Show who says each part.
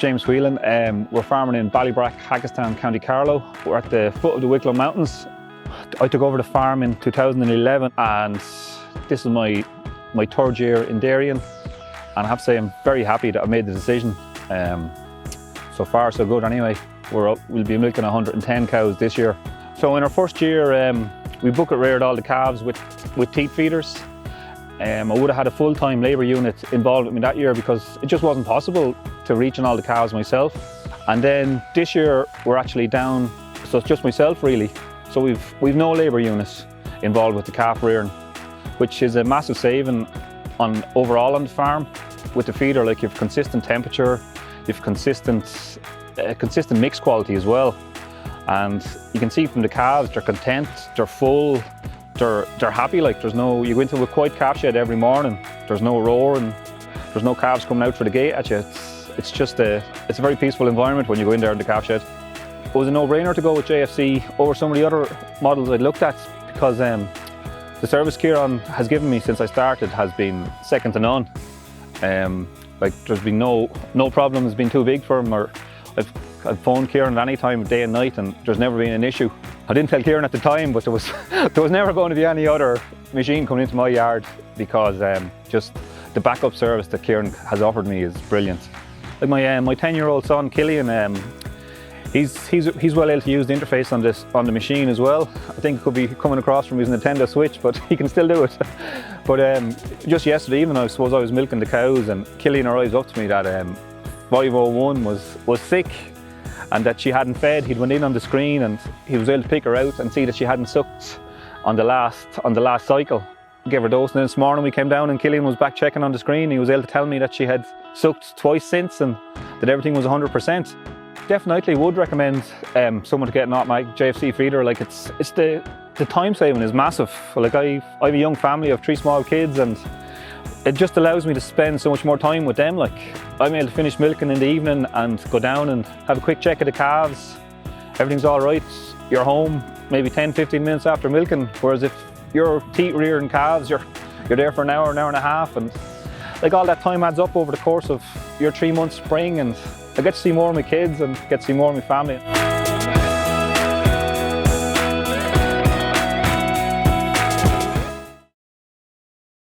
Speaker 1: James Whelan. We're farming in Ballybrack, Hackettstown, County Carlow. We're at the foot of the Wicklow Mountains. I took over the farm in 2011 and this is my third year in dairying, and I have to say I'm very happy that I made the decision. So far so good anyway. We'll be milking 110 cows this year. So in our first year we bucket reared all the calves with teat feeders. I would have had a full-time labour unit involved with me that year because it just wasn't possible to reach on all the calves myself. And then this year we're actually down, so it's just myself really. So we've no labour units involved with the calf rearing, which is a massive saving overall on the farm. With the feeder, like, you have consistent temperature, you have consistent mix quality as well. And you can see from the calves, they're content, they're full, they're happy. Like, there's no, you go into a quiet calf shed every morning, there's no roar and there's no calves coming out for the gate at you. It's just it's a very peaceful environment when you go in there in the calf shed. It was a no-brainer to go with JFC over some of the other models I'd looked at because the service Kieran has given me since I started has been second to none. Like, there's been no problem has been too big for him, or I've phoned Kieran at any time, day and night, and there's never been an issue. I didn't tell Kieran at the time, but there was never going to be any other machine coming into my yard because just the backup service that Kieran has offered me is brilliant. Like my 10-year-old son Killian, he's well able to use the interface on the machine as well. I think it could be coming across from his Nintendo Switch, but he can still do it. But just yesterday evening, I suppose I was milking the cows, and Killian arrives up to me that 501 was sick and that she hadn't fed. He'd went in on the screen and he was able to pick her out and see that she hadn't sucked on the last cycle. I gave her a dose, and then this morning we came down and Killian was back checking on the screen. He was able to tell me that she had sucked twice since and that everything was 100%. Definitely would recommend someone to get an automatic JFC feeder. Like, it's the time saving is massive. Like, I have a young family, I have 3 small kids, and it just allows me to spend so much more time with them. Like, I'm able to finish milking in the evening and go down and have a quick check of the calves. Everything's all right. You're home maybe 10-15 minutes after milking, whereas if you're teat rearing calves, you're there for an hour and a half, and like, all that time adds up over the course of your 3 months spring, and I get to see more of my kids and get to see more of my family.